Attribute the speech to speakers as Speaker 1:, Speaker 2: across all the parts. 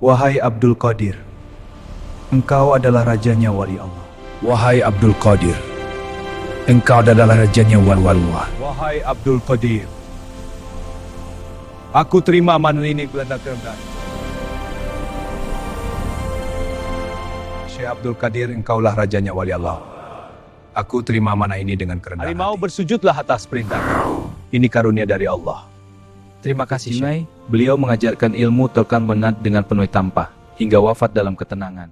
Speaker 1: Wahai Abdul Qadir, engkau adalah rajanya wali Allah.
Speaker 2: Wahai Abdul Qadir, engkau adalah rajanya wali Allah.
Speaker 1: Wahai Abdul Qadir, aku terima amanah ini benar-benar. Syekh Abdul Qadir, engkaulah rajanya wali Allah. Aku terima amanah ini dengan kerendahan
Speaker 3: Harimau
Speaker 1: hati.
Speaker 3: bersujudlah atas perintah.
Speaker 1: Ini karunia dari Allah.
Speaker 3: Terima kasih Syekh. Beliau mengajarkan ilmu tekan benat dengan penuh tampah, hingga wafat dalam ketenangan.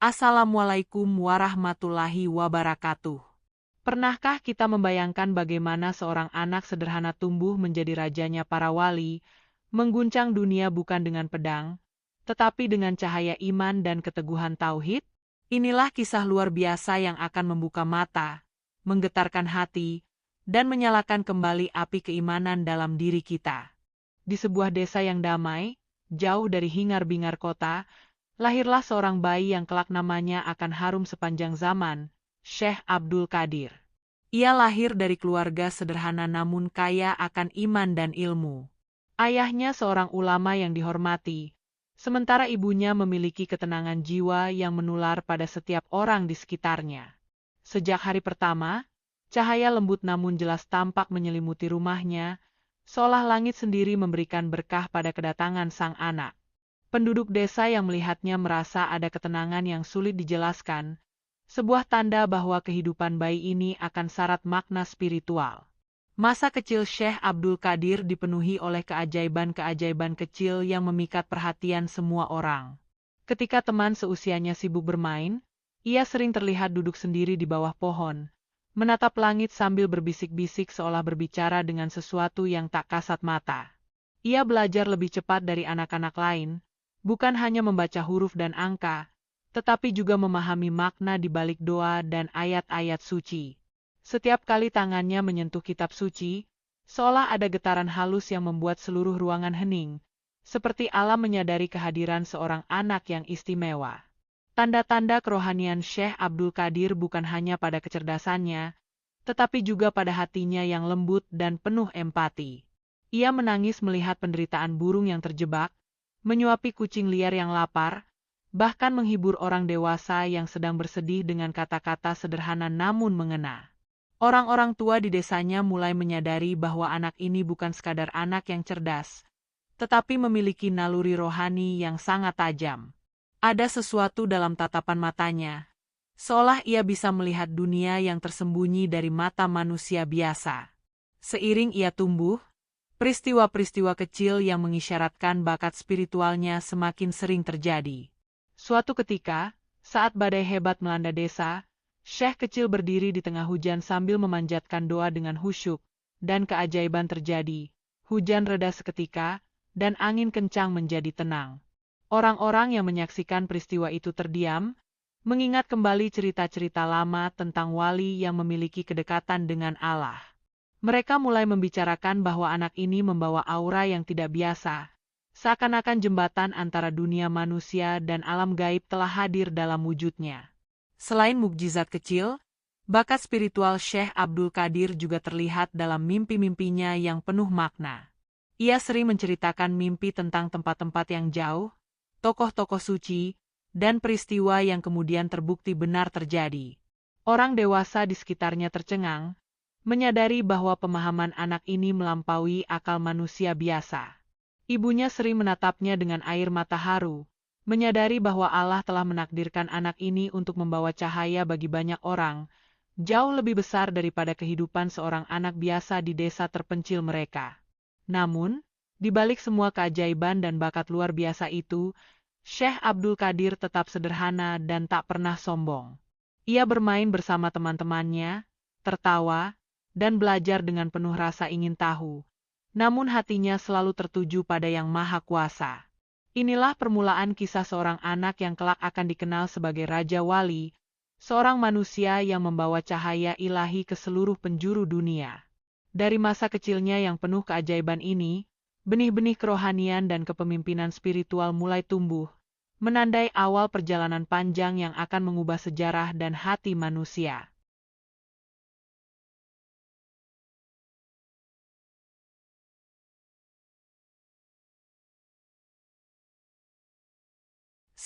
Speaker 4: Assalamualaikum warahmatullahi wabarakatuh. Pernahkah kita membayangkan bagaimana seorang anak sederhana tumbuh menjadi rajanya para wali, mengguncang dunia bukan dengan pedang, tetapi dengan cahaya iman dan keteguhan tauhid? Inilah kisah luar biasa yang akan membuka mata, menggetarkan hati, dan menyalakan kembali api keimanan dalam diri kita. Di sebuah desa yang damai, jauh dari hingar-bingar kota, lahirlah seorang bayi yang kelak namanya akan harum sepanjang zaman, Syekh Abdul Qadir. Ia lahir dari keluarga sederhana namun kaya akan iman dan ilmu. Ayahnya seorang ulama yang dihormati, sementara ibunya memiliki ketenangan jiwa yang menular pada setiap orang di sekitarnya. Sejak hari pertama, cahaya lembut namun jelas tampak menyelimuti rumahnya, seolah langit sendiri memberikan berkah pada kedatangan sang anak. Penduduk desa yang melihatnya merasa ada ketenangan yang sulit dijelaskan, sebuah tanda bahwa kehidupan bayi ini akan syarat makna spiritual. Masa kecil Syekh Abdul Qadir dipenuhi oleh keajaiban-keajaiban kecil yang memikat perhatian semua orang. Ketika teman seusianya sibuk bermain, ia sering terlihat duduk sendiri di bawah pohon, menatap langit sambil berbisik-bisik seolah berbicara dengan sesuatu yang tak kasat mata. Ia belajar lebih cepat dari anak-anak lain, bukan hanya membaca huruf dan angka, tetapi juga memahami makna di balik doa dan ayat-ayat suci. Setiap kali tangannya menyentuh kitab suci, seolah ada getaran halus yang membuat seluruh ruangan hening, seperti alam menyadari kehadiran seorang anak yang istimewa. Tanda-tanda kerohanian Syekh Abdul Qadir bukan hanya pada kecerdasannya, tetapi juga pada hatinya yang lembut dan penuh empati. Ia menangis melihat penderitaan burung yang terjebak, menyuapi kucing liar yang lapar, bahkan menghibur orang dewasa yang sedang bersedih dengan kata-kata sederhana namun mengena. Orang-orang tua di desanya mulai menyadari bahwa anak ini bukan sekadar anak yang cerdas, tetapi memiliki naluri rohani yang sangat tajam. Ada sesuatu dalam tatapan matanya, seolah ia bisa melihat dunia yang tersembunyi dari mata manusia biasa. Seiring ia tumbuh, peristiwa-peristiwa kecil yang mengisyaratkan bakat spiritualnya semakin sering terjadi. Suatu ketika, saat badai hebat melanda desa, Syekh kecil berdiri di tengah hujan sambil memanjatkan doa dengan khusyuk, dan keajaiban terjadi. Hujan reda seketika, dan angin kencang menjadi tenang. Orang-orang yang menyaksikan peristiwa itu terdiam, mengingat kembali cerita-cerita lama tentang wali yang memiliki kedekatan dengan Allah. Mereka mulai membicarakan bahwa anak ini membawa aura yang tidak biasa, seakan-akan jembatan antara dunia manusia dan alam gaib telah hadir dalam wujudnya. Selain mukjizat kecil, bakat spiritual Syekh Abdul Qadir juga terlihat dalam mimpi-mimpinya yang penuh makna. Ia sering menceritakan mimpi tentang tempat-tempat yang jauh, tokoh-tokoh suci, dan peristiwa yang kemudian terbukti benar terjadi. Orang dewasa di sekitarnya tercengang, menyadari bahwa pemahaman anak ini melampaui akal manusia biasa. Ibunya sering menatapnya dengan air mata haru, menyadari bahwa Allah telah menakdirkan anak ini untuk membawa cahaya bagi banyak orang, jauh lebih besar daripada kehidupan seorang anak biasa di desa terpencil mereka. Namun, di balik semua keajaiban dan bakat luar biasa itu, Syekh Abdul Qadir tetap sederhana dan tak pernah sombong. Ia bermain bersama teman-temannya, tertawa, dan belajar dengan penuh rasa ingin tahu. Namun hatinya selalu tertuju pada Yang Maha Kuasa. Inilah permulaan kisah seorang anak yang kelak akan dikenal sebagai Raja Wali, seorang manusia yang membawa cahaya ilahi ke seluruh penjuru dunia. Dari masa kecilnya yang penuh keajaiban ini, benih-benih kerohanian dan kepemimpinan spiritual mulai tumbuh, menandai awal perjalanan panjang yang akan mengubah sejarah dan hati manusia.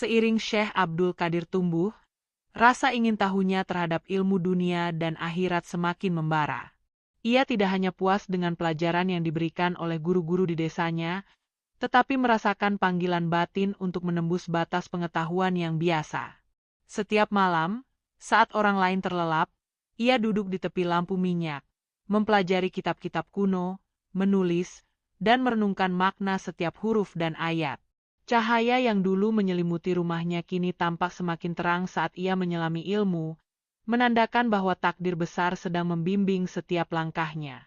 Speaker 4: Seiring Syekh Abdul Qadir tumbuh, rasa ingin tahunya terhadap ilmu dunia dan akhirat semakin membara. Ia tidak hanya puas dengan pelajaran yang diberikan oleh guru-guru di desanya, tetapi merasakan panggilan batin untuk menembus batas pengetahuan yang biasa. Setiap malam, saat orang lain terlelap, ia duduk di tepi lampu minyak, mempelajari kitab-kitab kuno, menulis, dan merenungkan makna setiap huruf dan ayat. Cahaya yang dulu menyelimuti rumahnya kini tampak semakin terang saat ia menyelami ilmu, menandakan bahwa takdir besar sedang membimbing setiap langkahnya.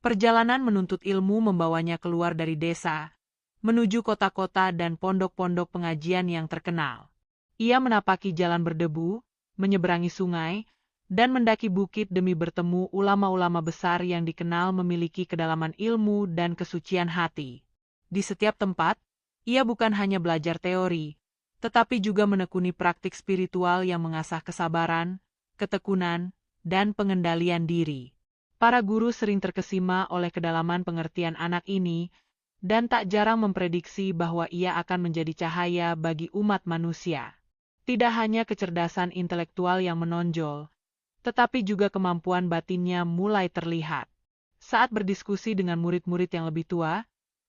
Speaker 4: Perjalanan menuntut ilmu membawanya keluar dari desa, menuju kota-kota dan pondok-pondok pengajian yang terkenal. Ia menapaki jalan berdebu, menyeberangi sungai, dan mendaki bukit demi bertemu ulama-ulama besar yang dikenal memiliki kedalaman ilmu dan kesucian hati. Di setiap tempat, ia bukan hanya belajar teori, tetapi juga menekuni praktik spiritual yang mengasah kesabaran, ketekunan, dan pengendalian diri. Para guru sering terkesima oleh kedalaman pengertian anak ini, dan tak jarang memprediksi bahwa ia akan menjadi cahaya bagi umat manusia. Tidak hanya kecerdasan intelektual yang menonjol, tetapi juga kemampuan batinnya mulai terlihat. Saat berdiskusi dengan murid-murid yang lebih tua,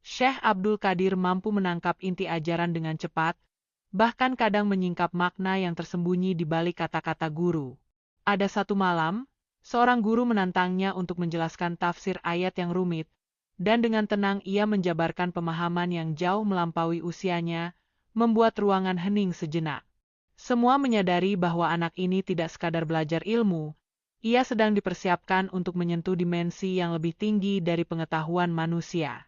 Speaker 4: Syekh Abdul Qadir mampu menangkap inti ajaran dengan cepat, bahkan kadang menyingkap makna yang tersembunyi di balik kata-kata guru. Ada satu malam, seorang guru menantangnya untuk menjelaskan tafsir ayat yang rumit, dan dengan tenang ia menjabarkan pemahaman yang jauh melampaui usianya, membuat ruangan hening sejenak. Semua menyadari bahwa anak ini tidak sekadar belajar ilmu, ia sedang dipersiapkan untuk menyentuh dimensi yang lebih tinggi dari pengetahuan manusia.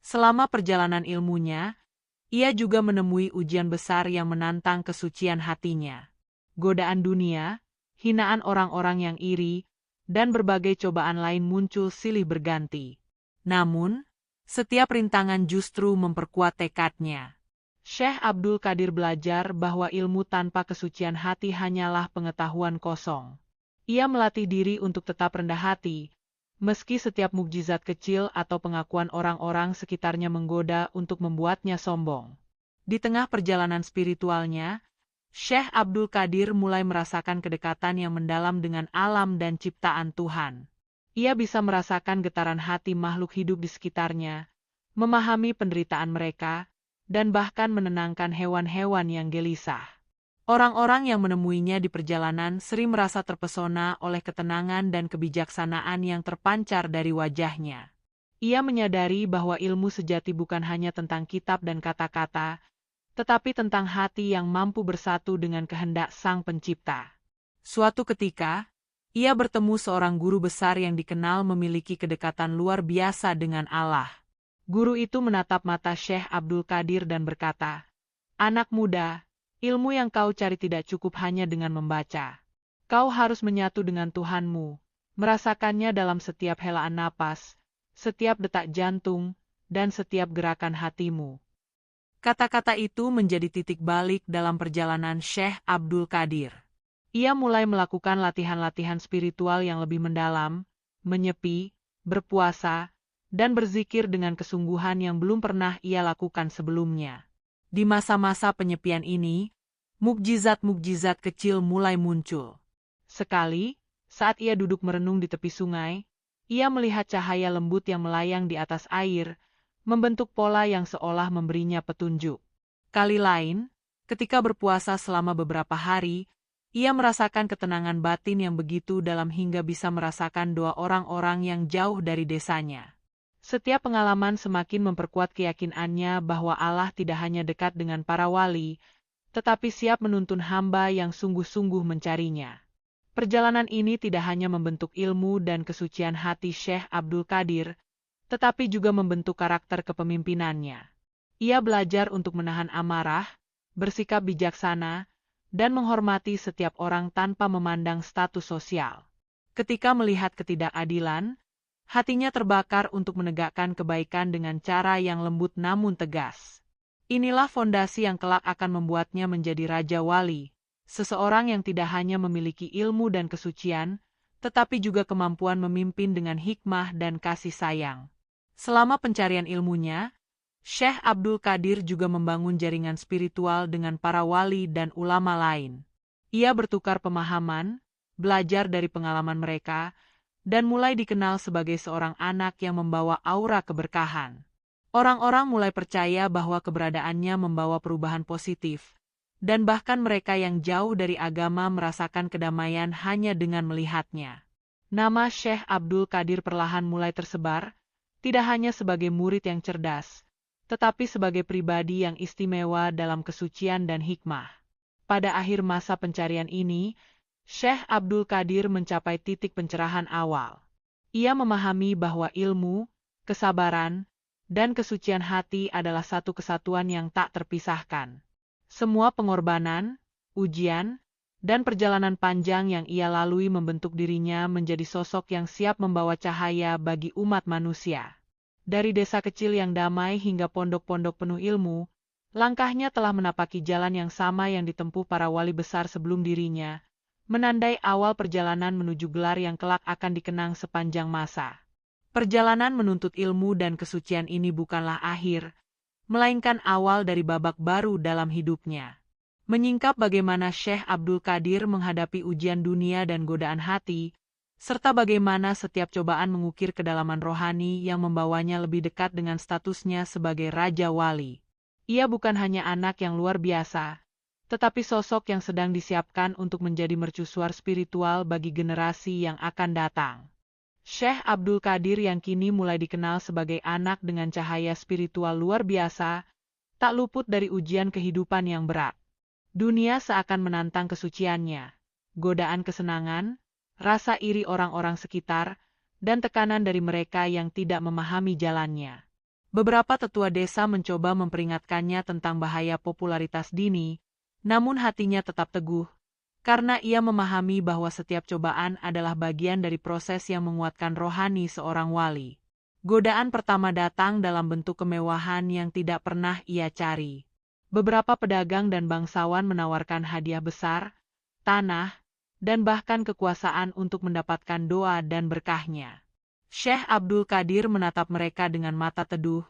Speaker 4: Selama perjalanan ilmunya, ia juga menemui ujian besar yang menantang kesucian hatinya. Godaan dunia, hinaan orang-orang yang iri, dan berbagai cobaan lain muncul silih berganti. Namun, setiap rintangan justru memperkuat tekadnya. Syekh Abdul Qadir belajar bahwa ilmu tanpa kesucian hati hanyalah pengetahuan kosong. Ia melatih diri untuk tetap rendah hati, meski setiap mukjizat kecil atau pengakuan orang-orang sekitarnya menggoda untuk membuatnya sombong. Di tengah perjalanan spiritualnya, Syekh Abdul Qadir mulai merasakan kedekatan yang mendalam dengan alam dan ciptaan Tuhan. Ia bisa merasakan getaran hati makhluk hidup di sekitarnya, memahami penderitaan mereka, dan bahkan menenangkan hewan-hewan yang gelisah. Orang-orang yang menemuinya di perjalanan sering merasa terpesona oleh ketenangan dan kebijaksanaan yang terpancar dari wajahnya. Ia menyadari bahwa ilmu sejati bukan hanya tentang kitab dan kata-kata, tetapi tentang hati yang mampu bersatu dengan kehendak Sang Pencipta. Suatu ketika, ia bertemu seorang guru besar yang dikenal memiliki kedekatan luar biasa dengan Allah. Guru itu menatap mata Syekh Abdul Qadir dan berkata, "Anak muda, ilmu yang kau cari tidak cukup hanya dengan membaca. Kau harus menyatu dengan Tuhanmu, merasakannya dalam setiap helaan napas, setiap detak jantung, dan setiap gerakan hatimu." Kata-kata itu menjadi titik balik dalam perjalanan Syekh Abdul Qadir. Ia mulai melakukan latihan-latihan spiritual yang lebih mendalam, menyepi, berpuasa, dan berzikir dengan kesungguhan yang belum pernah ia lakukan sebelumnya. Di masa-masa penyepian ini, mukjizat-mukjizat kecil mulai muncul. Sekali, saat ia duduk merenung di tepi sungai, ia melihat cahaya lembut yang melayang di atas air, membentuk pola yang seolah memberinya petunjuk. Kali lain, ketika berpuasa selama beberapa hari, ia merasakan ketenangan batin yang begitu dalam hingga bisa merasakan doa orang-orang yang jauh dari desanya. Setiap pengalaman semakin memperkuat keyakinannya bahwa Allah tidak hanya dekat dengan para wali, tetapi siap menuntun hamba yang sungguh-sungguh mencarinya. Perjalanan ini tidak hanya membentuk ilmu dan kesucian hati Syekh Abdul Qadir, tetapi juga membentuk karakter kepemimpinannya. Ia belajar untuk menahan amarah, bersikap bijaksana, dan menghormati setiap orang tanpa memandang status sosial. Ketika melihat ketidakadilan, hatinya terbakar untuk menegakkan kebaikan dengan cara yang lembut namun tegas. Inilah fondasi yang kelak akan membuatnya menjadi Raja Wali, seseorang yang tidak hanya memiliki ilmu dan kesucian, tetapi juga kemampuan memimpin dengan hikmah dan kasih sayang. Selama pencarian ilmunya, Syekh Abdul Qadir juga membangun jaringan spiritual dengan para wali dan ulama lain. Ia bertukar pemahaman, belajar dari pengalaman mereka, dan mulai dikenal sebagai seorang anak yang membawa aura keberkahan. Orang-orang mulai percaya bahwa keberadaannya membawa perubahan positif, dan bahkan mereka yang jauh dari agama merasakan kedamaian hanya dengan melihatnya. Nama Syekh Abdul Qadir perlahan mulai tersebar, tidak hanya sebagai murid yang cerdas, tetapi sebagai pribadi yang istimewa dalam kesucian dan hikmah. Pada akhir masa pencarian ini, Syekh Abdul Qadir mencapai titik pencerahan awal. Ia memahami bahwa ilmu, kesabaran, dan kesucian hati adalah satu kesatuan yang tak terpisahkan. Semua pengorbanan, ujian, dan perjalanan panjang yang ia lalui membentuk dirinya menjadi sosok yang siap membawa cahaya bagi umat manusia. Dari desa kecil yang damai hingga pondok-pondok penuh ilmu, langkahnya telah menapaki jalan yang sama yang ditempuh para wali besar sebelum dirinya, menandai awal perjalanan menuju gelar yang kelak akan dikenang sepanjang masa. Perjalanan menuntut ilmu dan kesucian ini bukanlah akhir, melainkan awal dari babak baru dalam hidupnya. Menyingkap bagaimana Syekh Abdul Qadir menghadapi ujian dunia dan godaan hati, serta bagaimana setiap cobaan mengukir kedalaman rohani yang membawanya lebih dekat dengan statusnya sebagai Raja Wali. Ia bukan hanya anak yang luar biasa, tetapi sosok yang sedang disiapkan untuk menjadi mercusuar spiritual bagi generasi yang akan datang. Syekh Abdul Qadir yang kini mulai dikenal sebagai anak dengan cahaya spiritual luar biasa, tak luput dari ujian kehidupan yang berat. Dunia seakan menantang kesuciannya, godaan kesenangan, rasa iri orang-orang sekitar, dan tekanan dari mereka yang tidak memahami jalannya. Beberapa tetua desa mencoba memperingatkannya tentang bahaya popularitas dini, namun hatinya tetap teguh, karena ia memahami bahwa setiap cobaan adalah bagian dari proses yang menguatkan rohani seorang wali. Godaan pertama datang dalam bentuk kemewahan yang tidak pernah ia cari. Beberapa pedagang dan bangsawan menawarkan hadiah besar, tanah, dan bahkan kekuasaan untuk mendapatkan doa dan berkahnya. Syekh Abdul Qadir menatap mereka dengan mata teduh,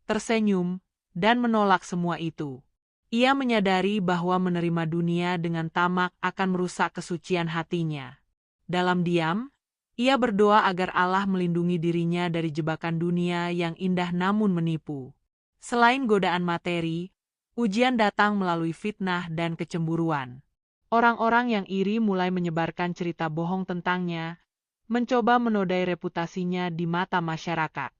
Speaker 4: tersenyum, dan menolak semua itu. Ia menyadari bahwa menerima dunia dengan tamak akan merusak kesucian hatinya. Dalam diam, ia berdoa agar Allah melindungi dirinya dari jebakan dunia yang indah namun menipu. Selain godaan materi, ujian datang melalui fitnah dan kecemburuan. Orang-orang yang iri mulai menyebarkan cerita bohong tentangnya, mencoba menodai reputasinya di mata masyarakat.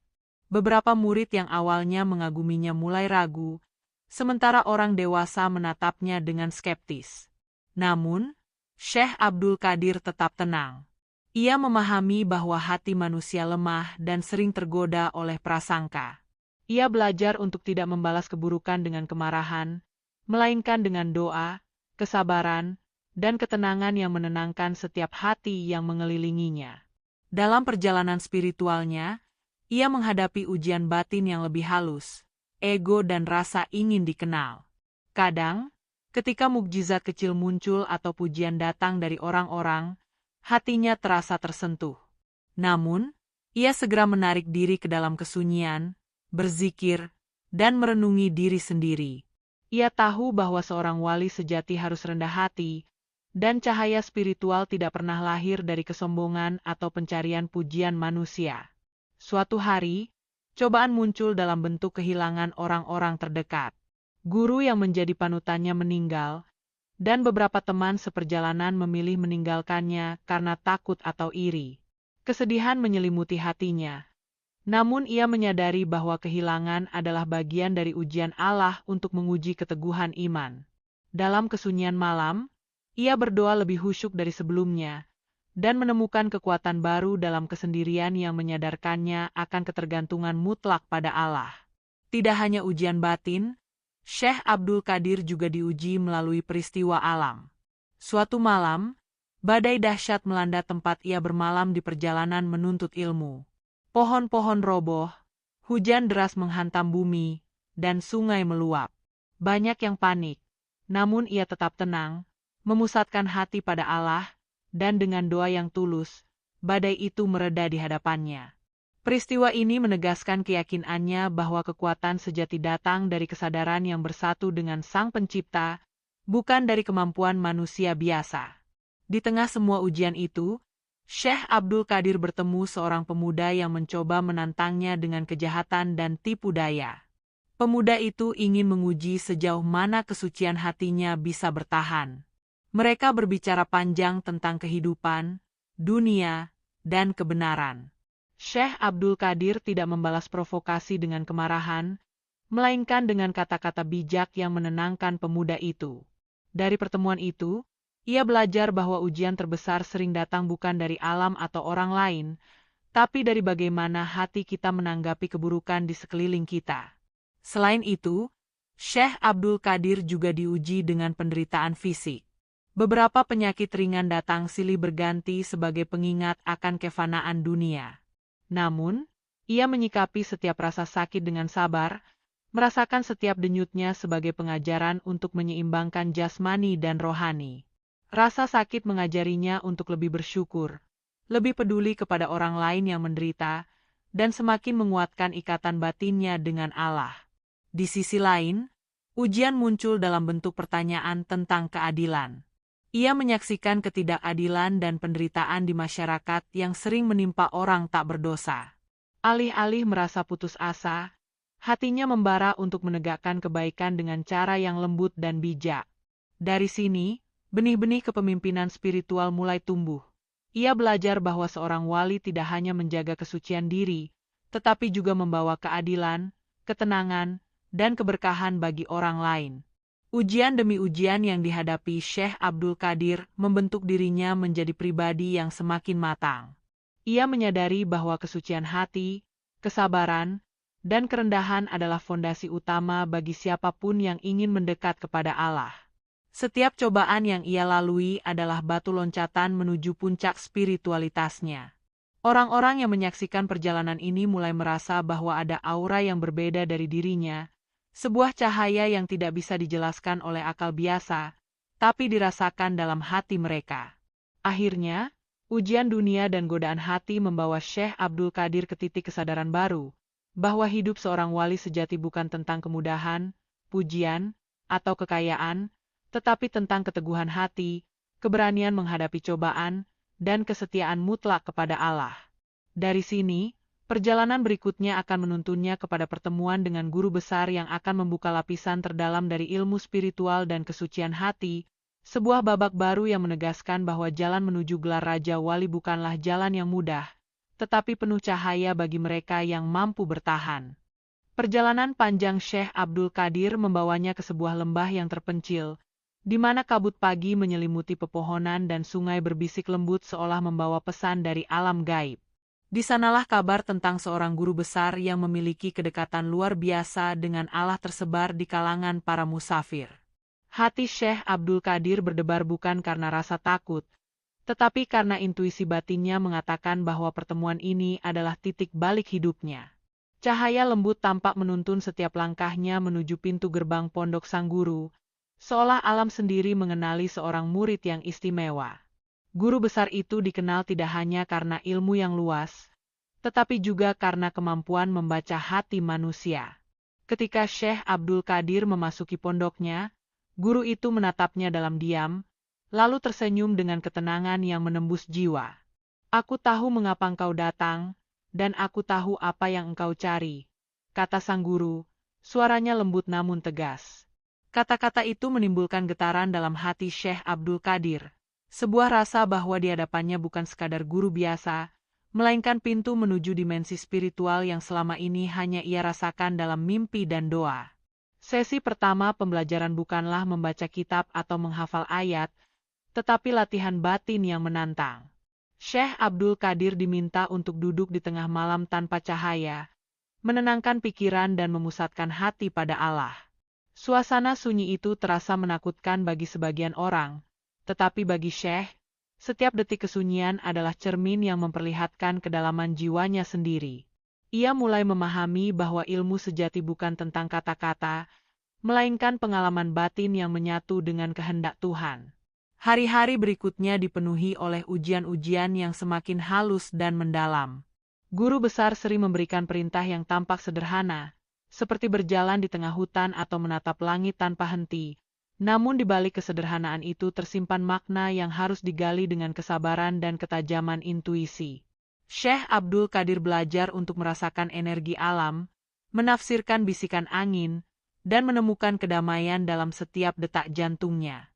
Speaker 4: Beberapa murid yang awalnya mengaguminya mulai ragu, sementara orang dewasa menatapnya dengan skeptis. Namun, Syekh Abdul Qadir tetap tenang. Ia memahami bahwa hati manusia lemah dan sering tergoda oleh prasangka. Ia belajar untuk tidak membalas keburukan dengan kemarahan, melainkan dengan doa, kesabaran, dan ketenangan yang menenangkan setiap hati yang mengelilinginya. Dalam perjalanan spiritualnya, ia menghadapi ujian batin yang lebih halus, ego dan rasa ingin dikenal. Kadang, ketika mukjizat kecil muncul atau pujian datang dari orang-orang, hatinya terasa tersentuh. Namun, ia segera menarik diri ke dalam kesunyian, berzikir, dan merenungi diri sendiri. Ia tahu bahwa seorang wali sejati harus rendah hati, dan cahaya spiritual tidak pernah lahir dari kesombongan atau pencarian pujian manusia. Suatu hari, cobaan muncul dalam bentuk kehilangan orang-orang terdekat. Guru yang menjadi panutannya meninggal, dan beberapa teman seperjalanan memilih meninggalkannya karena takut atau iri. Kesedihan menyelimuti hatinya. Namun ia menyadari bahwa kehilangan adalah bagian dari ujian Allah untuk menguji keteguhan iman. Dalam kesunyian malam, ia berdoa lebih khusyuk dari sebelumnya, dan menemukan kekuatan baru dalam kesendirian yang menyadarkannya akan ketergantungan mutlak pada Allah. Tidak hanya ujian batin, Syekh Abdul Qadir juga diuji melalui peristiwa alam. Suatu malam, badai dahsyat melanda tempat ia bermalam di perjalanan menuntut ilmu. Pohon-pohon roboh, hujan deras menghantam bumi, dan sungai meluap. Banyak yang panik, namun ia tetap tenang, memusatkan hati pada Allah, dan dengan doa yang tulus, badai itu mereda di hadapannya. Peristiwa ini menegaskan keyakinannya bahwa kekuatan sejati datang dari kesadaran yang bersatu dengan Sang Pencipta, bukan dari kemampuan manusia biasa. Di tengah semua ujian itu, Syekh Abdul Qadir bertemu seorang pemuda yang mencoba menantangnya dengan kejahatan dan tipu daya. Pemuda itu ingin menguji sejauh mana kesucian hatinya bisa bertahan. Mereka berbicara panjang tentang kehidupan, dunia, dan kebenaran. Syekh Abdul Qadir tidak membalas provokasi dengan kemarahan, melainkan dengan kata-kata bijak yang menenangkan pemuda itu. Dari pertemuan itu, ia belajar bahwa ujian terbesar sering datang bukan dari alam atau orang lain, tapi dari bagaimana hati kita menanggapi keburukan di sekeliling kita. Selain itu, Syekh Abdul Qadir juga diuji dengan penderitaan fisik. Beberapa penyakit ringan datang silih berganti sebagai pengingat akan kefanaan dunia. Namun, ia menyikapi setiap rasa sakit dengan sabar, merasakan setiap denyutnya sebagai pengajaran untuk menyeimbangkan jasmani dan rohani. Rasa sakit mengajarinya untuk lebih bersyukur, lebih peduli kepada orang lain yang menderita, dan semakin menguatkan ikatan batinnya dengan Allah. Di sisi lain, ujian muncul dalam bentuk pertanyaan tentang keadilan. Ia menyaksikan ketidakadilan dan penderitaan di masyarakat yang sering menimpa orang tak berdosa. Alih-alih merasa putus asa, hatinya membara untuk menegakkan kebaikan dengan cara yang lembut dan bijak. Dari sini, benih-benih kepemimpinan spiritual mulai tumbuh. Ia belajar bahwa seorang wali tidak hanya menjaga kesucian diri, tetapi juga membawa keadilan, ketenangan, dan keberkahan bagi orang lain. Ujian demi ujian yang dihadapi Syekh Abdul Qadir membentuk dirinya menjadi pribadi yang semakin matang. Ia menyadari bahwa kesucian hati, kesabaran, dan kerendahan adalah fondasi utama bagi siapapun yang ingin mendekat kepada Allah. Setiap cobaan yang ia lalui adalah batu loncatan menuju puncak spiritualitasnya. Orang-orang yang menyaksikan perjalanan ini mulai merasa bahwa ada aura yang berbeda dari dirinya, sebuah cahaya yang tidak bisa dijelaskan oleh akal biasa, tapi dirasakan dalam hati mereka. Akhirnya, ujian dunia dan godaan hati membawa Syekh Abdul Qadir ke titik kesadaran baru, bahwa hidup seorang wali sejati bukan tentang kemudahan, pujian, atau kekayaan, tetapi tentang keteguhan hati, keberanian menghadapi cobaan, dan kesetiaan mutlak kepada Allah. Dari sini, perjalanan berikutnya akan menuntunnya kepada pertemuan dengan guru besar yang akan membuka lapisan terdalam dari ilmu spiritual dan kesucian hati, sebuah babak baru yang menegaskan bahwa jalan menuju gelar Raja Wali bukanlah jalan yang mudah, tetapi penuh cahaya bagi mereka yang mampu bertahan. Perjalanan panjang Syekh Abdul Qadir membawanya ke sebuah lembah yang terpencil, di mana kabut pagi menyelimuti pepohonan dan sungai berbisik lembut seolah membawa pesan dari alam gaib. Di sanalah kabar tentang seorang guru besar yang memiliki kedekatan luar biasa dengan Allah tersebar di kalangan para musafir. Hati Syekh Abdul Qadir berdebar bukan karena rasa takut, tetapi karena intuisi batinnya mengatakan bahwa pertemuan ini adalah titik balik hidupnya. Cahaya lembut tampak menuntun setiap langkahnya menuju pintu gerbang pondok sang guru, seolah alam sendiri mengenali seorang murid yang istimewa. Guru besar itu dikenal tidak hanya karena ilmu yang luas, tetapi juga karena kemampuan membaca hati manusia. Ketika Syekh Abdul Qadir memasuki pondoknya, guru itu menatapnya dalam diam, lalu tersenyum dengan ketenangan yang menembus jiwa. "Aku tahu mengapa engkau datang, dan aku tahu apa yang engkau cari," kata sang guru, suaranya lembut namun tegas. Kata-kata itu menimbulkan getaran dalam hati Syekh Abdul Qadir. Sebuah rasa bahwa di hadapannya bukan sekadar guru biasa, melainkan pintu menuju dimensi spiritual yang selama ini hanya ia rasakan dalam mimpi dan doa. Sesi pertama pembelajaran bukanlah membaca kitab atau menghafal ayat, tetapi latihan batin yang menantang. Syekh Abdul Qadir diminta untuk duduk di tengah malam tanpa cahaya, menenangkan pikiran dan memusatkan hati pada Allah. Suasana sunyi itu terasa menakutkan bagi sebagian orang, tetapi bagi Syekh, setiap detik kesunyian adalah cermin yang memperlihatkan kedalaman jiwanya sendiri. Ia mulai memahami bahwa ilmu sejati bukan tentang kata-kata, melainkan pengalaman batin yang menyatu dengan kehendak Tuhan. Hari-hari berikutnya dipenuhi oleh ujian-ujian yang semakin halus dan mendalam. Guru besar sering memberikan perintah yang tampak sederhana, seperti berjalan di tengah hutan atau menatap langit tanpa henti. Namun di balik kesederhanaan itu tersimpan makna yang harus digali dengan kesabaran dan ketajaman intuisi. Syekh Abdul Qadir belajar untuk merasakan energi alam, menafsirkan bisikan angin, dan menemukan kedamaian dalam setiap detak jantungnya.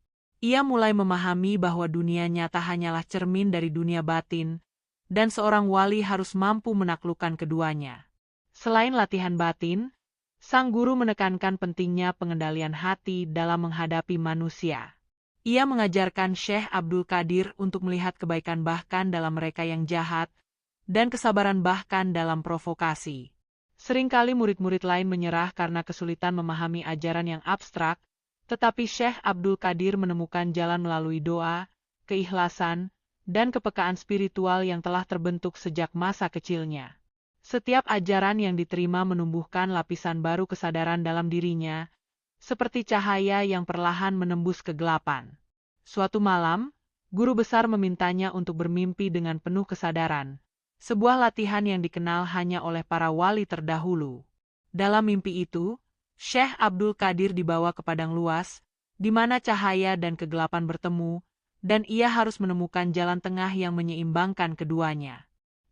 Speaker 4: Ia mulai memahami bahwa dunia nyata hanyalah cermin dari dunia batin, dan seorang wali harus mampu menaklukkan keduanya. Selain latihan batin, sang guru menekankan pentingnya pengendalian hati dalam menghadapi manusia. Ia mengajarkan Syekh Abdul Qadir untuk melihat kebaikan bahkan dalam mereka yang jahat, dan kesabaran bahkan dalam provokasi. Seringkali murid-murid lain menyerah karena kesulitan memahami ajaran yang abstrak, tetapi Syekh Abdul Qadir menemukan jalan melalui doa, keikhlasan, dan kepekaan spiritual yang telah terbentuk sejak masa kecilnya. Setiap ajaran yang diterima menumbuhkan lapisan baru kesadaran dalam dirinya, seperti cahaya yang perlahan menembus kegelapan. Suatu malam, guru besar memintanya untuk bermimpi dengan penuh kesadaran, sebuah latihan yang dikenal hanya oleh para wali terdahulu. Dalam mimpi itu, Syekh Abdul Qadir dibawa ke padang luas, di mana cahaya dan kegelapan bertemu, dan ia harus menemukan jalan tengah yang menyeimbangkan keduanya.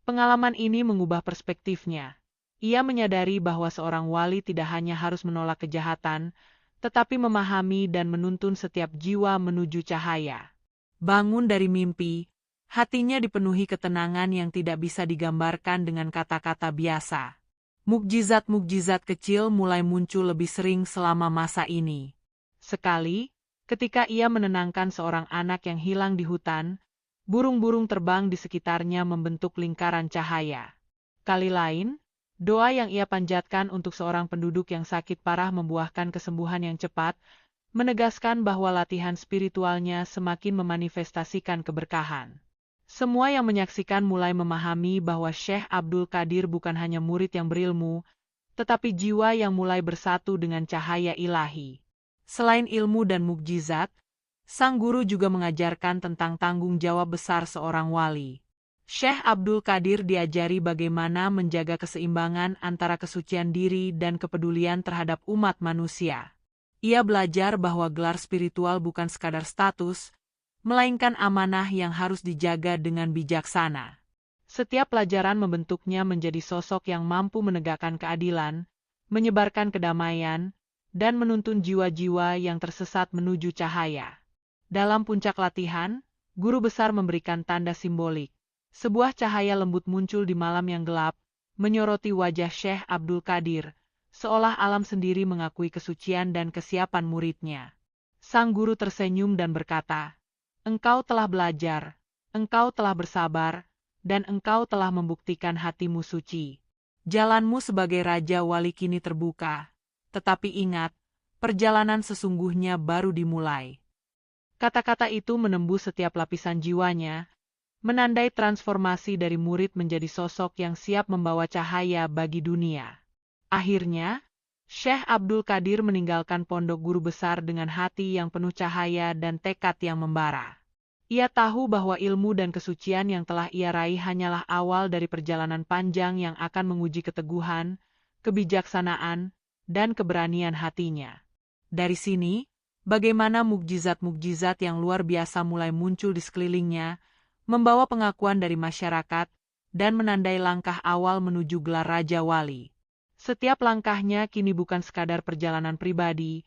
Speaker 4: Pengalaman ini mengubah perspektifnya. Ia menyadari bahwa seorang wali tidak hanya harus menolak kejahatan, tetapi memahami dan menuntun setiap jiwa menuju cahaya. Bangun dari mimpi, hatinya dipenuhi ketenangan yang tidak bisa digambarkan dengan kata-kata biasa. Mukjizat-mukjizat kecil mulai muncul lebih sering selama masa ini. Sekali, ketika ia menenangkan seorang anak yang hilang di hutan, burung-burung terbang di sekitarnya membentuk lingkaran cahaya. Kali lain, doa yang ia panjatkan untuk seorang penduduk yang sakit parah membuahkan kesembuhan yang cepat, menegaskan bahwa latihan spiritualnya semakin memanifestasikan keberkahan. Semua yang menyaksikan mulai memahami bahwa Syekh Abdul Qadir bukan hanya murid yang berilmu, tetapi jiwa yang mulai bersatu dengan cahaya ilahi. Selain ilmu dan mukjizat, sang guru juga mengajarkan tentang tanggung jawab besar seorang wali. Syekh Abdul Qadir diajari bagaimana menjaga keseimbangan antara kesucian diri dan kepedulian terhadap umat manusia. Ia belajar bahwa gelar spiritual bukan sekadar status, melainkan amanah yang harus dijaga dengan bijaksana. Setiap pelajaran membentuknya menjadi sosok yang mampu menegakkan keadilan, menyebarkan kedamaian, dan menuntun jiwa-jiwa yang tersesat menuju cahaya. Dalam puncak latihan, guru besar memberikan tanda simbolik. Sebuah cahaya lembut muncul di malam yang gelap, menyoroti wajah Syekh Abdul Qadir, seolah alam sendiri mengakui kesucian dan kesiapan muridnya. Sang guru tersenyum dan berkata, "Engkau telah belajar, engkau telah bersabar, dan engkau telah membuktikan hatimu suci. Jalanmu sebagai Raja Wali kini terbuka. Tetapi ingat, perjalanan sesungguhnya baru dimulai." Kata-kata itu menembus setiap lapisan jiwanya, menandai transformasi dari murid menjadi sosok yang siap membawa cahaya bagi dunia. Akhirnya, Syekh Abdul Qadir meninggalkan pondok guru besar dengan hati yang penuh cahaya dan tekad yang membara. Ia tahu bahwa ilmu dan kesucian yang telah ia raih hanyalah awal dari perjalanan panjang yang akan menguji keteguhan, kebijaksanaan, dan keberanian hatinya. Dari sini, bagaimana mukjizat-mukjizat yang luar biasa mulai muncul di sekelilingnya, membawa pengakuan dari masyarakat, dan menandai langkah awal menuju gelar Raja Wali. Setiap langkahnya kini bukan sekadar perjalanan pribadi,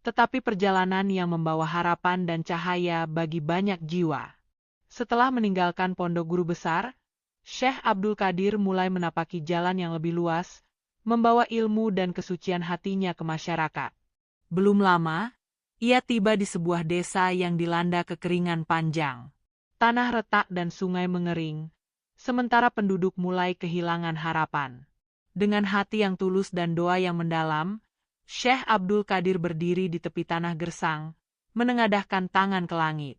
Speaker 4: tetapi perjalanan yang membawa harapan dan cahaya bagi banyak jiwa. Setelah meninggalkan pondok guru besar, Syekh Abdul Qadir mulai menapaki jalan yang lebih luas, membawa ilmu dan kesucian hatinya ke masyarakat. Belum lama, ia tiba di sebuah desa yang dilanda kekeringan panjang. Tanah retak dan sungai mengering, sementara penduduk mulai kehilangan harapan. Dengan hati yang tulus dan doa yang mendalam, Syekh Abdul Qadir berdiri di tepi tanah gersang, menengadahkan tangan ke langit.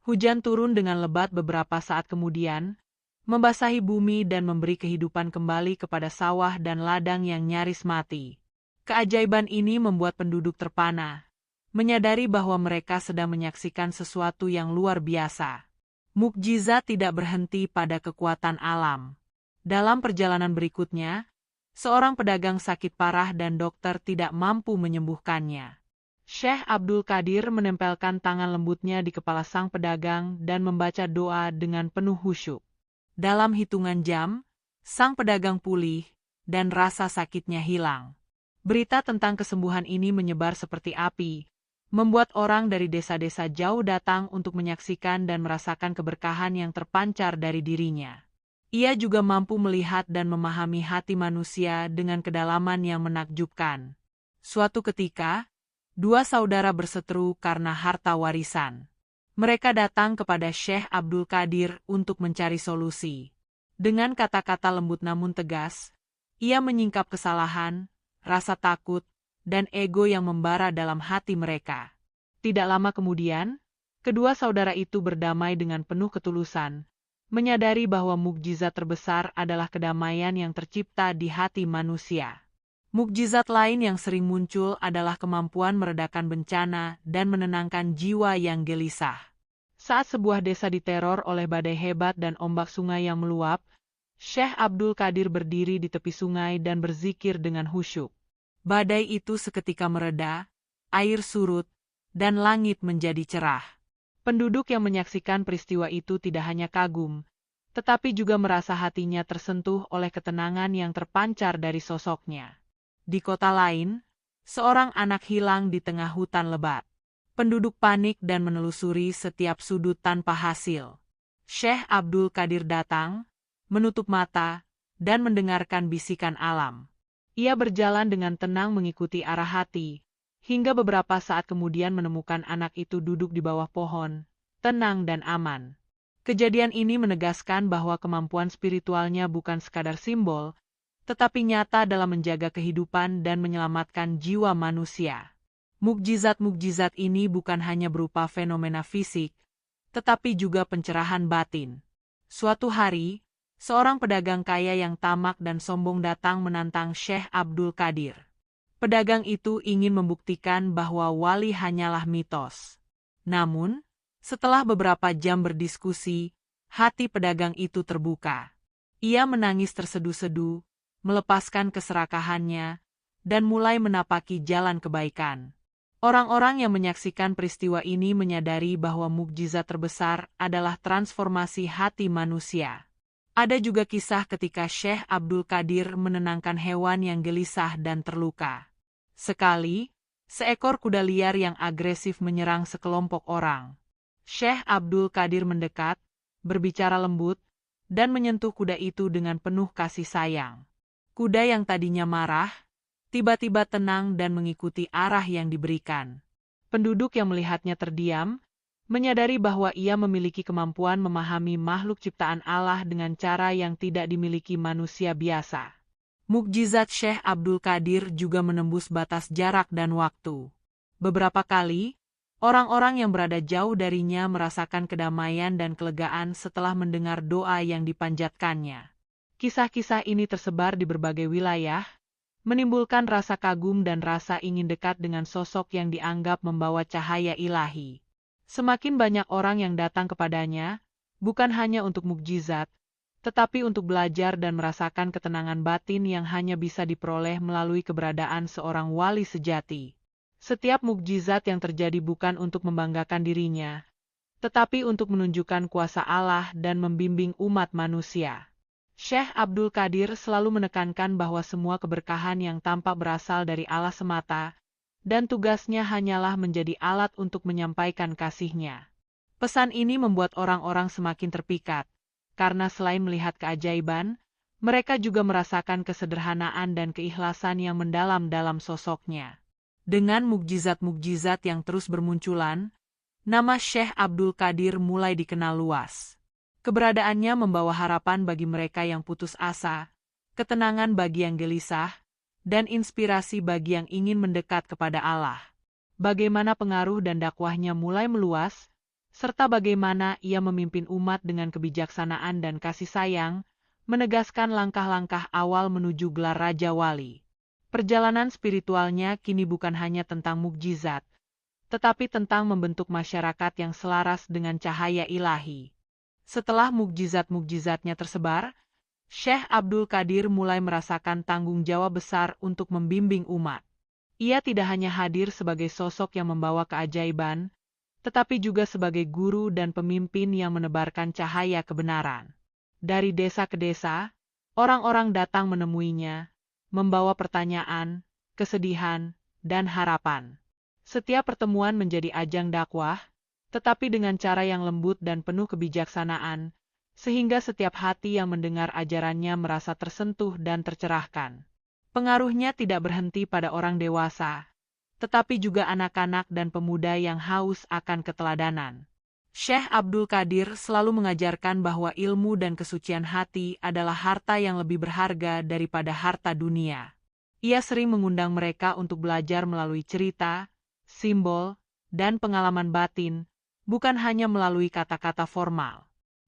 Speaker 4: Hujan turun dengan lebat beberapa saat kemudian, membasahi bumi dan memberi kehidupan kembali kepada sawah dan ladang yang nyaris mati. Keajaiban ini membuat penduduk terpana, menyadari bahwa mereka sedang menyaksikan sesuatu yang luar biasa. Mukjizat tidak berhenti pada kekuatan alam. Dalam perjalanan berikutnya, seorang pedagang sakit parah dan dokter tidak mampu menyembuhkannya. Syekh Abdul Qadir menempelkan tangan lembutnya di kepala sang pedagang dan membaca doa dengan penuh khusyuk. Dalam hitungan jam, sang pedagang pulih dan rasa sakitnya hilang. Berita tentang kesembuhan ini menyebar seperti api, membuat orang dari desa-desa jauh datang untuk menyaksikan dan merasakan keberkahan yang terpancar dari dirinya. Ia juga mampu melihat dan memahami hati manusia dengan kedalaman yang menakjubkan. Suatu ketika, dua saudara berseteru karena harta warisan. Mereka datang kepada Syekh Abdul Qadir untuk mencari solusi. Dengan kata-kata lembut namun tegas, ia menyingkap kesalahan, rasa takut, dan ego yang membara dalam hati mereka. Tidak lama kemudian, kedua saudara itu berdamai dengan penuh ketulusan, menyadari bahwa mukjizat terbesar adalah kedamaian yang tercipta di hati manusia. Mukjizat lain yang sering muncul adalah kemampuan meredakan bencana dan menenangkan jiwa yang gelisah. Saat sebuah desa diteror oleh badai hebat dan ombak sungai yang meluap, Syekh Abdul Qadir berdiri di tepi sungai dan berzikir dengan khusyuk. Badai itu seketika mereda, air surut, dan langit menjadi cerah. Penduduk yang menyaksikan peristiwa itu tidak hanya kagum, tetapi juga merasa hatinya tersentuh oleh ketenangan yang terpancar dari sosoknya. Di kota lain, seorang anak hilang di tengah hutan lebat. Penduduk panik dan menelusuri setiap sudut tanpa hasil. Syekh Abdul Qadir datang, menutup mata, dan mendengarkan bisikan alam. Ia berjalan dengan tenang mengikuti arah hati, hingga beberapa saat kemudian menemukan anak itu duduk di bawah pohon, tenang dan aman. Kejadian ini menegaskan bahwa kemampuan spiritualnya bukan sekadar simbol, tetapi nyata dalam menjaga kehidupan dan menyelamatkan jiwa manusia. Mukjizat-mukjizat ini bukan hanya berupa fenomena fisik, tetapi juga pencerahan batin. Suatu hari, seorang pedagang kaya yang tamak dan sombong datang menantang Syekh Abdul Qadir. Pedagang itu ingin membuktikan bahwa wali hanyalah mitos. Namun, setelah beberapa jam berdiskusi, hati pedagang itu terbuka. Ia menangis terseduh-seduh, melepaskan keserakahannya, dan mulai menapaki jalan kebaikan. Orang-orang yang menyaksikan peristiwa ini menyadari bahwa mukjizat terbesar adalah transformasi hati manusia. Ada juga kisah ketika Syekh Abdul Qadir menenangkan hewan yang gelisah dan terluka. Sekali, seekor kuda liar yang agresif menyerang sekelompok orang. Syekh Abdul Qadir mendekat, berbicara lembut, dan menyentuh kuda itu dengan penuh kasih sayang. Kuda yang tadinya marah, tiba-tiba tenang dan mengikuti arah yang diberikan. Penduduk yang melihatnya terdiam, menyadari bahwa ia memiliki kemampuan memahami makhluk ciptaan Allah dengan cara yang tidak dimiliki manusia biasa. Mukjizat Syekh Abdul Qadir juga menembus batas jarak dan waktu. Beberapa kali, orang-orang yang berada jauh darinya merasakan kedamaian dan kelegaan setelah mendengar doa yang dipanjatkannya. Kisah-kisah ini tersebar di berbagai wilayah, menimbulkan rasa kagum dan rasa ingin dekat dengan sosok yang dianggap membawa cahaya ilahi. Semakin banyak orang yang datang kepadanya, bukan hanya untuk mukjizat, tetapi untuk belajar dan merasakan ketenangan batin yang hanya bisa diperoleh melalui keberadaan seorang wali sejati. Setiap mukjizat yang terjadi bukan untuk membanggakan dirinya, tetapi untuk menunjukkan kuasa Allah dan membimbing umat manusia. Syekh Abdul Qadir selalu menekankan bahwa semua keberkahan yang tampak berasal dari Allah semata, dan tugasnya hanyalah menjadi alat untuk menyampaikan kasih-Nya. Pesan ini membuat orang-orang semakin terpikat, karena selain melihat keajaiban, mereka juga merasakan kesederhanaan dan keikhlasan yang mendalam dalam sosoknya. Dengan mukjizat-mukjizat yang terus bermunculan, nama Syekh Abdul Qadir mulai dikenal luas. Keberadaannya membawa harapan bagi mereka yang putus asa, ketenangan bagi yang gelisah, dan inspirasi bagi yang ingin mendekat kepada Allah. Bagaimana pengaruh dan dakwahnya mulai meluas, serta bagaimana ia memimpin umat dengan kebijaksanaan dan kasih sayang, menegaskan langkah-langkah awal menuju gelar Raja Wali. Perjalanan spiritualnya kini bukan hanya tentang mukjizat, tetapi tentang membentuk masyarakat yang selaras dengan cahaya ilahi. Setelah mukjizat-mukjizatnya tersebar, Syekh Abdul Qadir mulai merasakan tanggung jawab besar untuk membimbing umat. Ia tidak hanya hadir sebagai sosok yang membawa keajaiban, tetapi juga sebagai guru dan pemimpin yang menebarkan cahaya kebenaran. Dari desa ke desa, orang-orang datang menemuinya, membawa pertanyaan, kesedihan, dan harapan. Setiap pertemuan menjadi ajang dakwah, tetapi dengan cara yang lembut dan penuh kebijaksanaan, sehingga setiap hati yang mendengar ajarannya merasa tersentuh dan tercerahkan. Pengaruhnya tidak berhenti pada orang dewasa, tetapi juga anak-anak dan pemuda yang haus akan keteladanan. Syekh Abdul Qadir selalu mengajarkan bahwa ilmu dan kesucian hati adalah harta yang lebih berharga daripada harta dunia. Ia sering mengundang mereka untuk belajar melalui cerita, simbol, dan pengalaman batin, bukan hanya melalui kata-kata formal.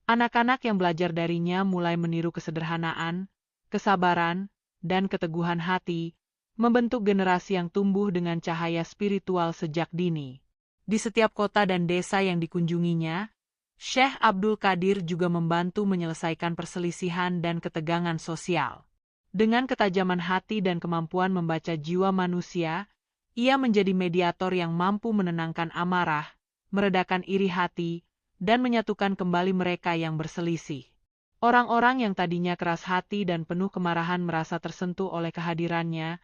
Speaker 4: Anak-anak yang belajar darinya mulai meniru kesederhanaan, kesabaran, dan keteguhan hati, membentuk generasi yang tumbuh dengan cahaya spiritual sejak dini. Di setiap kota dan desa yang dikunjunginya, Syekh Abdul Qadir juga membantu menyelesaikan perselisihan dan ketegangan sosial. Dengan ketajaman hati dan kemampuan membaca jiwa manusia, ia menjadi mediator yang mampu menenangkan amarah, meredakan iri hati, dan menyatukan kembali mereka yang berselisih. Orang-orang yang tadinya keras hati dan penuh kemarahan merasa tersentuh oleh kehadirannya,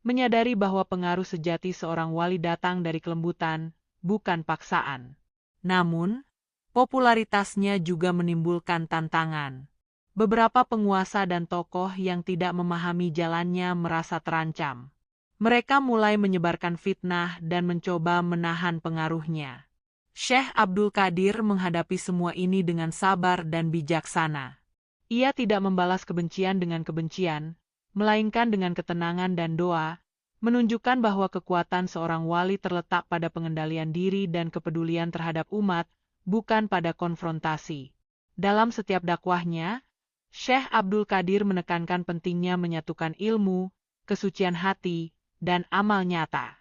Speaker 4: menyadari bahwa pengaruh sejati seorang wali datang dari kelembutan, bukan paksaan. Namun, popularitasnya juga menimbulkan tantangan. Beberapa penguasa dan tokoh yang tidak memahami jalannya merasa terancam. Mereka mulai menyebarkan fitnah dan mencoba menahan pengaruhnya. Syekh Abdul Qadir menghadapi semua ini dengan sabar dan bijaksana. Ia tidak membalas kebencian dengan kebencian, melainkan dengan ketenangan dan doa, menunjukkan bahwa kekuatan seorang wali terletak pada pengendalian diri dan kepedulian terhadap umat, bukan pada konfrontasi. Dalam setiap dakwahnya, Syekh Abdul Qadir menekankan pentingnya menyatukan ilmu, kesucian hati, dan amal nyata.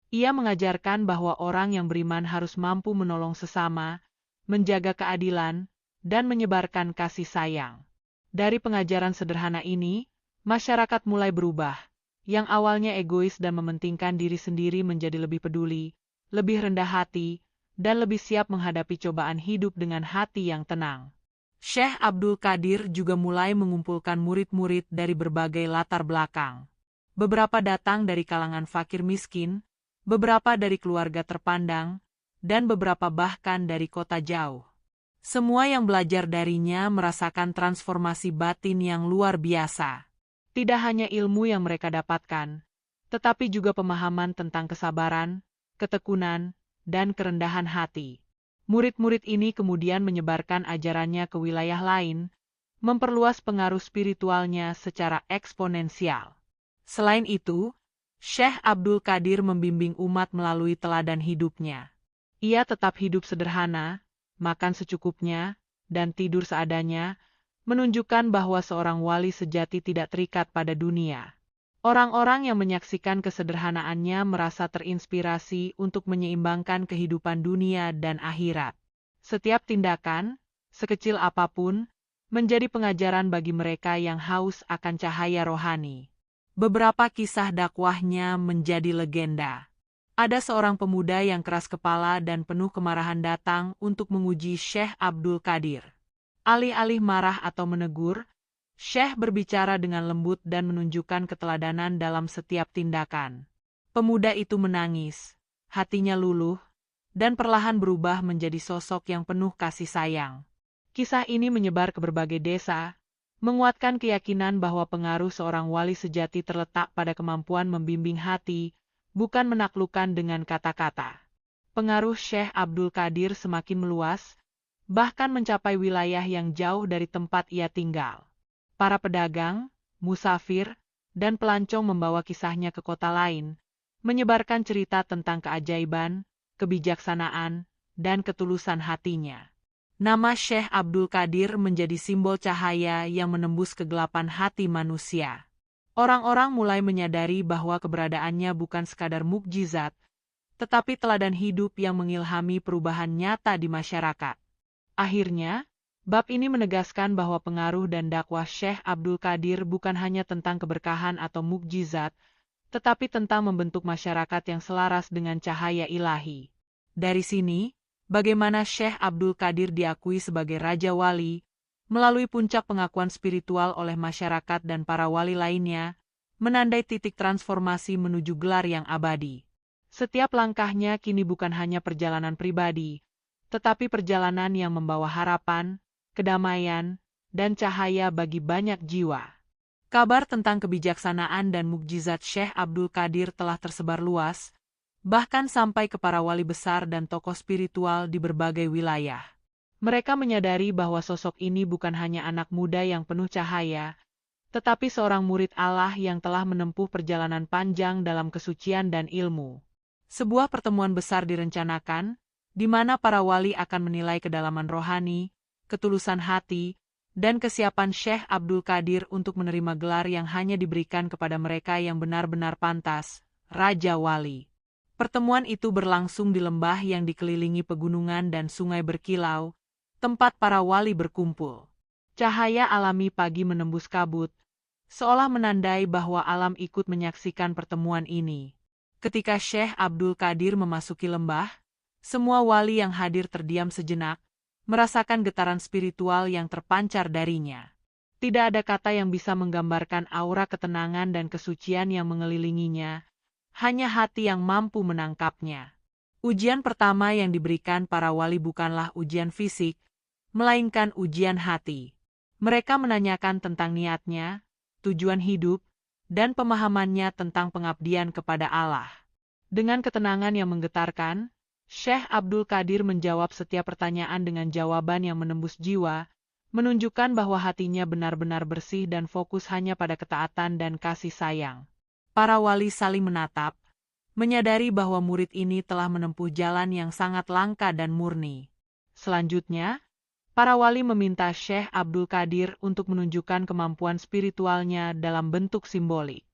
Speaker 4: Ia mengajarkan bahwa orang yang beriman harus mampu menolong sesama, menjaga keadilan, dan menyebarkan kasih sayang. Dari pengajaran sederhana ini, masyarakat mulai berubah. Yang awalnya egois dan mementingkan diri sendiri menjadi lebih peduli, lebih rendah hati, dan lebih siap menghadapi cobaan hidup dengan hati yang tenang. Syekh Abdul Qadir juga mulai mengumpulkan murid-murid dari berbagai latar belakang. Beberapa datang dari kalangan fakir miskin, beberapa dari keluarga terpandang, dan beberapa bahkan dari kota jauh. Semua yang belajar darinya merasakan transformasi batin yang luar biasa. Tidak hanya ilmu yang mereka dapatkan, tetapi juga pemahaman tentang kesabaran, ketekunan, dan kerendahan hati. Murid-murid ini kemudian menyebarkan ajarannya ke wilayah lain, memperluas pengaruh spiritualnya secara eksponensial. Selain itu, Syekh Abdul Qadir membimbing umat melalui teladan hidupnya. Ia tetap hidup sederhana, makan secukupnya, dan tidur seadanya, menunjukkan bahwa seorang wali sejati tidak terikat pada dunia. Orang-orang yang menyaksikan kesederhanaannya merasa terinspirasi untuk menyeimbangkan kehidupan dunia dan akhirat. Setiap tindakan, sekecil apapun, menjadi pengajaran bagi mereka yang haus akan cahaya rohani. Beberapa kisah dakwahnya menjadi legenda. Ada seorang pemuda yang keras kepala dan penuh kemarahan datang untuk menguji Syekh Abdul Qadir. Alih-alih marah atau menegur, Syekh berbicara dengan lembut dan menunjukkan keteladanan dalam setiap tindakan. Pemuda itu menangis, hatinya luluh, dan perlahan berubah menjadi sosok yang penuh kasih sayang. Kisah ini menyebar ke berbagai desa, menguatkan keyakinan bahwa pengaruh seorang wali sejati terletak pada kemampuan membimbing hati, bukan menaklukkan dengan kata-kata. Pengaruh Syekh Abdul Qadir semakin meluas, bahkan mencapai wilayah yang jauh dari tempat ia tinggal. Para pedagang, musafir, dan pelancong membawa kisahnya ke kota lain, menyebarkan cerita tentang keajaiban, kebijaksanaan, dan ketulusan hatinya. Nama Syekh Abdul Qadir menjadi simbol cahaya yang menembus kegelapan hati manusia. Orang-orang mulai menyadari bahwa keberadaannya bukan sekadar mukjizat, tetapi teladan hidup yang mengilhami perubahan nyata di masyarakat. Akhirnya, Bab ini menegaskan bahwa pengaruh dan dakwah Syekh Abdul Qadir bukan hanya tentang keberkahan atau mukjizat, tetapi tentang membentuk masyarakat yang selaras dengan cahaya ilahi. Dari sini, bagaimana Syekh Abdul Qadir diakui sebagai Raja Wali, melalui puncak pengakuan spiritual oleh masyarakat dan para wali lainnya, menandai titik transformasi menuju gelar yang abadi. Setiap langkahnya kini bukan hanya perjalanan pribadi, tetapi perjalanan yang membawa harapan, kedamaian, dan cahaya bagi banyak jiwa. Kabar tentang kebijaksanaan dan mukjizat Syekh Abdul Qadir telah tersebar luas, bahkan sampai ke para wali besar dan tokoh spiritual di berbagai wilayah. Mereka menyadari bahwa sosok ini bukan hanya anak muda yang penuh cahaya, tetapi seorang murid Allah yang telah menempuh perjalanan panjang dalam kesucian dan ilmu. Sebuah pertemuan besar direncanakan, di mana para wali akan menilai kedalaman rohani, ketulusan hati, dan kesiapan Syekh Abdul Qadir untuk menerima gelar yang hanya diberikan kepada mereka yang benar-benar pantas, Raja Wali. Pertemuan itu berlangsung di lembah yang dikelilingi pegunungan dan sungai berkilau, tempat para wali berkumpul. Cahaya alami pagi menembus kabut, seolah menandai bahwa alam ikut menyaksikan pertemuan ini. Ketika Syekh Abdul Qadir memasuki lembah, semua wali yang hadir terdiam sejenak, merasakan getaran spiritual yang terpancar darinya. Tidak ada kata yang bisa menggambarkan aura ketenangan dan kesucian yang mengelilinginya, hanya hati yang mampu menangkapnya. Ujian pertama yang diberikan para wali bukanlah ujian fisik, melainkan ujian hati. Mereka menanyakan tentang niatnya, tujuan hidup, dan pemahamannya tentang pengabdian kepada Allah. Dengan ketenangan yang menggetarkan, Syekh Abdul Qadir menjawab setiap pertanyaan dengan jawaban yang menembus jiwa, menunjukkan bahwa hatinya benar-benar bersih dan fokus hanya pada ketaatan dan kasih sayang. Para wali saling menatap, menyadari bahwa murid ini telah menempuh jalan yang sangat langka dan murni. Selanjutnya, para wali meminta Syekh Abdul Qadir untuk menunjukkan kemampuan spiritualnya dalam bentuk simbolik.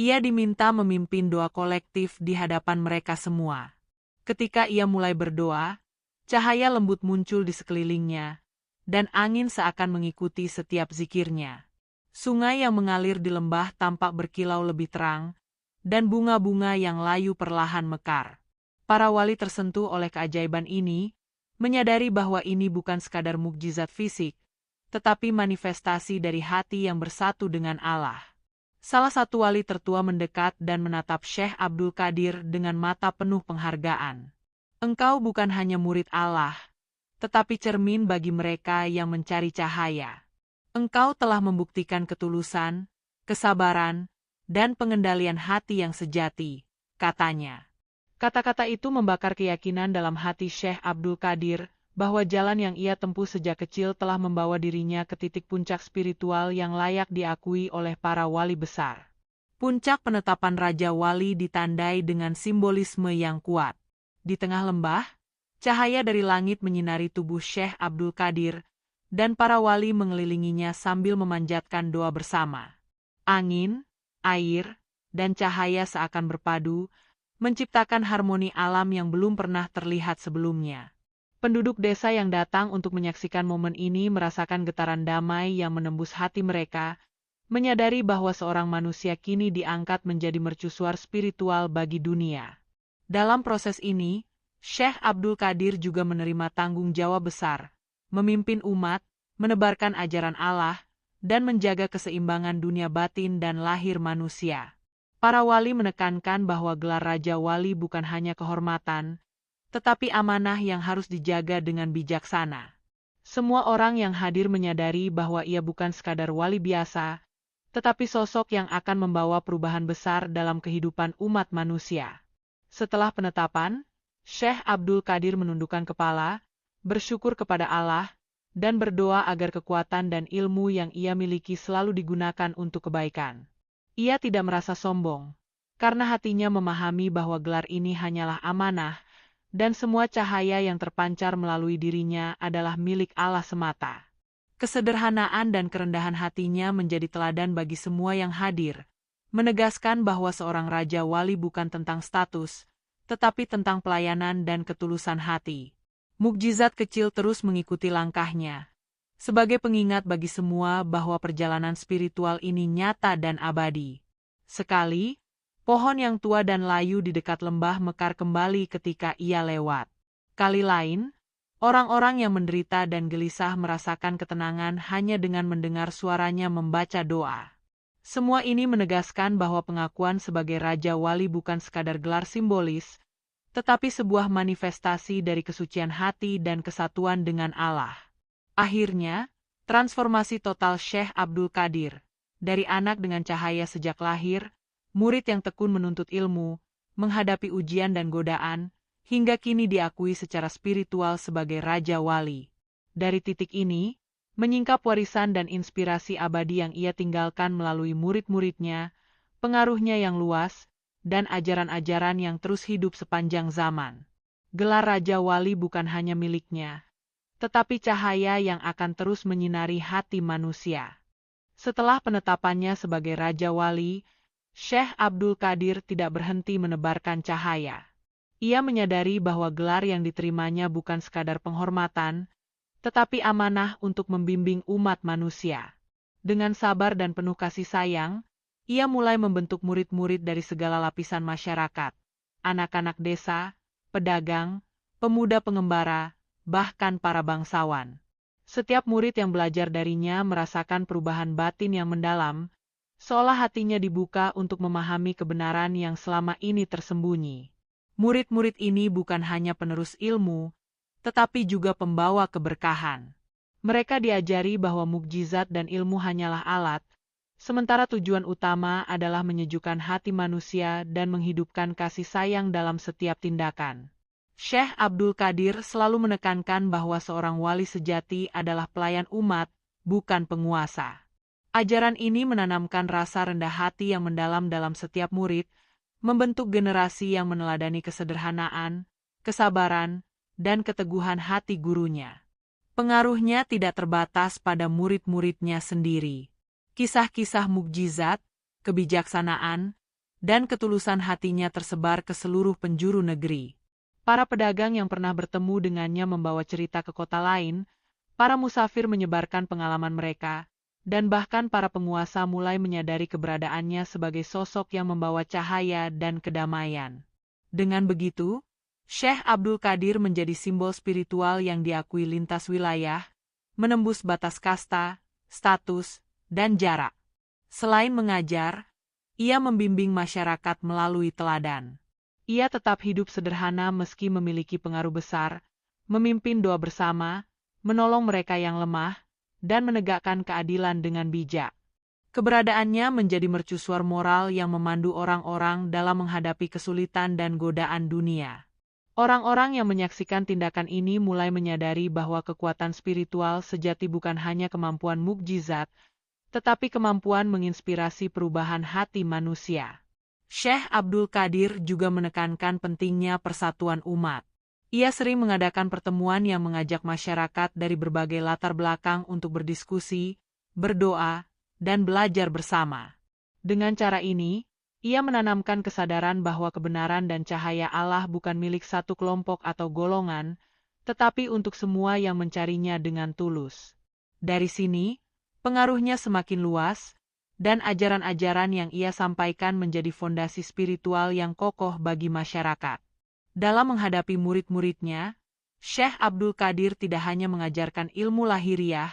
Speaker 4: Ia diminta memimpin doa kolektif di hadapan mereka semua. Ketika ia mulai berdoa, cahaya lembut muncul di sekelilingnya, dan angin seakan mengikuti setiap zikirnya. Sungai yang mengalir di lembah tampak berkilau lebih terang, dan bunga-bunga yang layu perlahan mekar. Para wali tersentuh oleh keajaiban ini, menyadari bahwa ini bukan sekadar mukjizat fisik, tetapi manifestasi dari hati yang bersatu dengan Allah. Salah satu wali tertua mendekat dan menatap Syekh Abdul Qadir dengan mata penuh penghargaan. Engkau bukan hanya murid Allah, tetapi cermin bagi mereka yang mencari cahaya. Engkau telah membuktikan ketulusan, kesabaran, dan pengendalian hati yang sejati, katanya. Kata-kata itu membakar keyakinan dalam hati Syekh Abdul Qadir, bahwa jalan yang ia tempuh sejak kecil telah membawa dirinya ke titik puncak spiritual yang layak diakui oleh para wali besar. Puncak penetapan Raja Wali ditandai dengan simbolisme yang kuat. Di tengah lembah, cahaya dari langit menyinari tubuh Syekh Abdul Qadir, dan para wali mengelilinginya sambil memanjatkan doa bersama. Angin, air, dan cahaya seakan berpadu, menciptakan harmoni alam yang belum pernah terlihat sebelumnya. Penduduk desa yang datang untuk menyaksikan momen ini merasakan getaran damai yang menembus hati mereka, menyadari bahwa seorang manusia kini diangkat menjadi mercusuar spiritual bagi dunia. Dalam proses ini, Syekh Abdul Qadir juga menerima tanggung jawab besar, memimpin umat, menebarkan ajaran Allah, dan menjaga keseimbangan dunia batin dan lahir manusia. Para wali menekankan bahwa gelar Raja Wali bukan hanya kehormatan, tetapi amanah yang harus dijaga dengan bijaksana. Semua orang yang hadir menyadari bahwa ia bukan sekadar wali biasa, tetapi sosok yang akan membawa perubahan besar dalam kehidupan umat manusia. Setelah penetapan, Syekh Abdul Qadir menundukkan kepala, bersyukur kepada Allah, dan berdoa agar kekuatan dan ilmu yang ia miliki selalu digunakan untuk kebaikan. Ia tidak merasa sombong, karena hatinya memahami bahwa gelar ini hanyalah amanah, dan semua cahaya yang terpancar melalui dirinya adalah milik Allah semata. Kesederhanaan dan kerendahan hatinya menjadi teladan bagi semua yang hadir, menegaskan bahwa seorang Raja Wali bukan tentang status, tetapi tentang pelayanan dan ketulusan hati. Mukjizat kecil terus mengikuti langkahnya. sebagai pengingat bagi semua bahwa perjalanan spiritual ini nyata dan abadi. Sekali, pohon yang tua dan layu di dekat lembah mekar kembali ketika ia lewat. Kali lain, orang-orang yang menderita dan gelisah merasakan ketenangan hanya dengan mendengar suaranya membaca doa. Semua ini menegaskan bahwa pengakuan sebagai Raja Wali bukan sekadar gelar simbolis, tetapi sebuah manifestasi dari kesucian hati dan kesatuan dengan Allah. Akhirnya, transformasi total Syekh Abdul Qadir, dari anak dengan cahaya sejak lahir, murid yang tekun menuntut ilmu, menghadapi ujian dan godaan, hingga kini diakui secara spiritual sebagai Raja Wali. Dari titik ini, menyingkap warisan dan inspirasi abadi yang ia tinggalkan melalui murid-muridnya, pengaruhnya yang luas, dan ajaran-ajaran yang terus hidup sepanjang zaman. Gelar Raja Wali bukan hanya miliknya, tetapi cahaya yang akan terus menyinari hati manusia. Setelah penetapannya sebagai Raja Wali, Syekh Abdul Qadir tidak berhenti menebarkan cahaya. Ia menyadari bahwa gelar yang diterimanya bukan sekadar penghormatan, tetapi amanah untuk membimbing umat manusia. Dengan sabar dan penuh kasih sayang, ia mulai membentuk murid-murid dari segala lapisan masyarakat, anak-anak desa, pedagang, pemuda pengembara, bahkan para bangsawan. Setiap murid yang belajar darinya merasakan perubahan batin yang mendalam, seolah hatinya dibuka untuk memahami kebenaran yang selama ini tersembunyi. Murid-murid ini bukan hanya penerus ilmu, tetapi juga pembawa keberkahan. Mereka diajari bahwa mukjizat dan ilmu hanyalah alat, sementara tujuan utama adalah menyejukkan hati manusia dan menghidupkan kasih sayang dalam setiap tindakan. Syekh Abdul Qadir selalu menekankan bahwa seorang wali sejati adalah pelayan umat, bukan penguasa. Ajaran ini menanamkan rasa rendah hati yang mendalam dalam setiap murid, membentuk generasi yang meneladani kesederhanaan, kesabaran, dan keteguhan hati gurunya. Pengaruhnya tidak terbatas pada murid-muridnya sendiri. Kisah-kisah mukjizat, kebijaksanaan, dan ketulusan hatinya tersebar ke seluruh penjuru negeri. Para pedagang yang pernah bertemu dengannya membawa cerita ke kota lain, para musafir menyebarkan pengalaman mereka, dan bahkan para penguasa mulai menyadari keberadaannya sebagai sosok yang membawa cahaya dan kedamaian. Dengan begitu, Syekh Abdul Qadir menjadi simbol spiritual yang diakui lintas wilayah, menembus batas kasta, status, dan jarak. Selain mengajar, ia membimbing masyarakat melalui teladan. Ia tetap hidup sederhana meski memiliki pengaruh besar, memimpin doa bersama, menolong mereka yang lemah, dan menegakkan keadilan dengan bijak. Keberadaannya menjadi mercusuar moral yang memandu orang-orang dalam menghadapi kesulitan dan godaan dunia. Orang-orang yang menyaksikan tindakan ini mulai menyadari bahwa kekuatan spiritual sejati bukan hanya kemampuan mukjizat, tetapi kemampuan menginspirasi perubahan hati manusia. Syekh Abdul Qadir juga menekankan pentingnya persatuan umat. Ia sering mengadakan pertemuan yang mengajak masyarakat dari berbagai latar belakang untuk berdiskusi, berdoa, dan belajar bersama. Dengan cara ini, ia menanamkan kesadaran bahwa kebenaran dan cahaya Allah bukan milik satu kelompok atau golongan, tetapi untuk semua yang mencarinya dengan tulus. Dari sini, pengaruhnya semakin luas, dan ajaran-ajaran yang ia sampaikan menjadi fondasi spiritual yang kokoh bagi masyarakat. Dalam menghadapi murid-muridnya, Syekh Abdul Qadir tidak hanya mengajarkan ilmu lahiriah,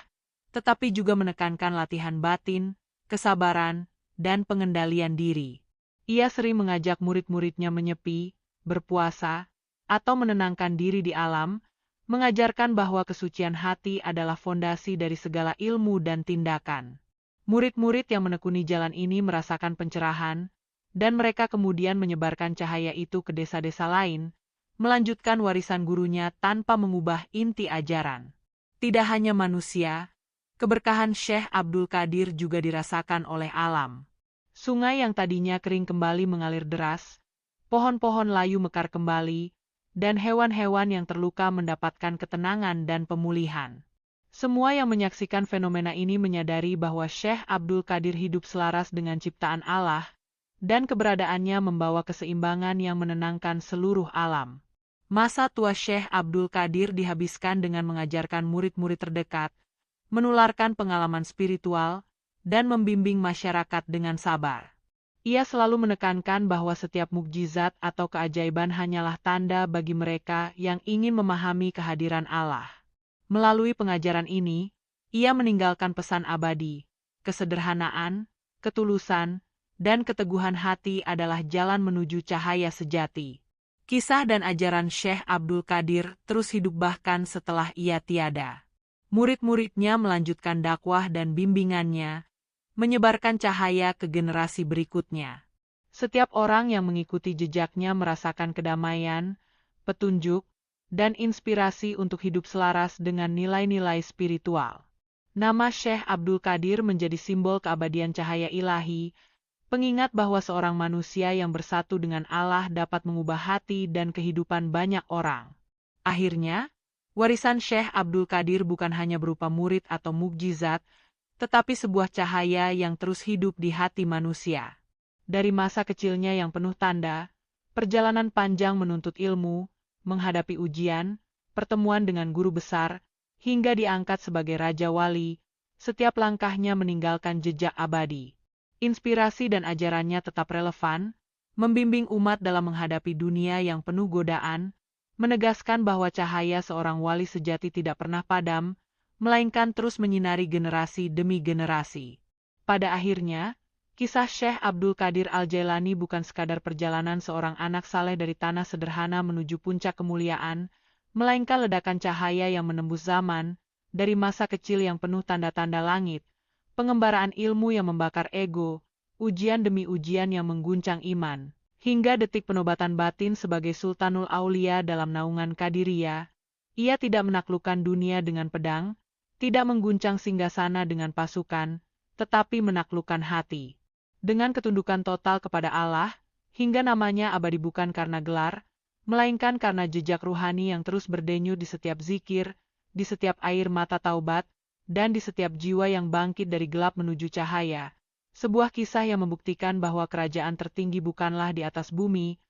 Speaker 4: tetapi juga menekankan latihan batin, kesabaran, dan pengendalian diri. Ia sering mengajak murid-muridnya menyepi, berpuasa, atau menenangkan diri di alam, mengajarkan bahwa kesucian hati adalah fondasi dari segala ilmu dan tindakan. Murid-murid yang menekuni jalan ini merasakan pencerahan, dan mereka kemudian menyebarkan cahaya itu ke desa-desa lain, melanjutkan warisan gurunya tanpa mengubah inti ajaran. Tidak hanya manusia, keberkahan Syekh Abdul Qadir juga dirasakan oleh alam. Sungai yang tadinya kering kembali mengalir deras, pohon-pohon layu mekar kembali, dan hewan-hewan yang terluka mendapatkan ketenangan dan pemulihan. Semua yang menyaksikan fenomena ini menyadari bahwa Syekh Abdul Qadir hidup selaras dengan ciptaan Allah, dan keberadaannya membawa keseimbangan yang menenangkan seluruh alam. Masa tua Syekh Abdul Qadir dihabiskan dengan mengajarkan murid-murid terdekat, menularkan pengalaman spiritual, dan membimbing masyarakat dengan sabar. Ia selalu menekankan bahwa setiap mukjizat atau keajaiban hanyalah tanda bagi mereka yang ingin memahami kehadiran Allah. Melalui pengajaran ini, ia meninggalkan pesan abadi, kesederhanaan, ketulusan, dan keteguhan hati adalah jalan menuju cahaya sejati. Kisah dan ajaran Syekh Abdul Qadir terus hidup bahkan setelah ia tiada. Murid-muridnya melanjutkan dakwah dan bimbingannya, menyebarkan cahaya ke generasi berikutnya. Setiap orang yang mengikuti jejaknya merasakan kedamaian, petunjuk, dan inspirasi untuk hidup selaras dengan nilai-nilai spiritual. Nama Syekh Abdul Qadir menjadi simbol keabadian cahaya ilahi, pengingat bahwa seorang manusia yang bersatu dengan Allah dapat mengubah hati dan kehidupan banyak orang. Akhirnya, warisan Syekh Abdul Qadir bukan hanya berupa murid atau mukjizat, tetapi sebuah cahaya yang terus hidup di hati manusia. Dari masa kecilnya yang penuh tanda, perjalanan panjang menuntut ilmu, menghadapi ujian, pertemuan dengan guru besar, hingga diangkat sebagai Raja Wali, setiap langkahnya meninggalkan jejak abadi. Inspirasi dan ajarannya tetap relevan, membimbing umat dalam menghadapi dunia yang penuh godaan, menegaskan bahwa cahaya seorang wali sejati tidak pernah padam, melainkan terus menyinari generasi demi generasi. Pada akhirnya, kisah Syekh Abdul Qadir Al-Jailani bukan sekadar perjalanan seorang anak saleh dari tanah sederhana menuju puncak kemuliaan, melainkan ledakan cahaya yang menembus zaman, dari masa kecil yang penuh tanda-tanda langit, pengembaraan ilmu yang membakar ego, ujian demi ujian yang mengguncang iman, hingga detik penobatan batin sebagai Sultanul Aulia dalam naungan Qadiriyah. Ia tidak menaklukkan dunia dengan pedang, tidak mengguncang singgasana dengan pasukan, tetapi menaklukkan hati. Dengan ketundukan total kepada Allah, hingga namanya abadi bukan karena gelar, melainkan karena jejak ruhani yang terus berdenyut di setiap zikir, di setiap air mata taubat, dan di setiap jiwa yang bangkit dari gelap menuju cahaya. Sebuah kisah yang membuktikan bahwa kerajaan tertinggi bukanlah di atas bumi,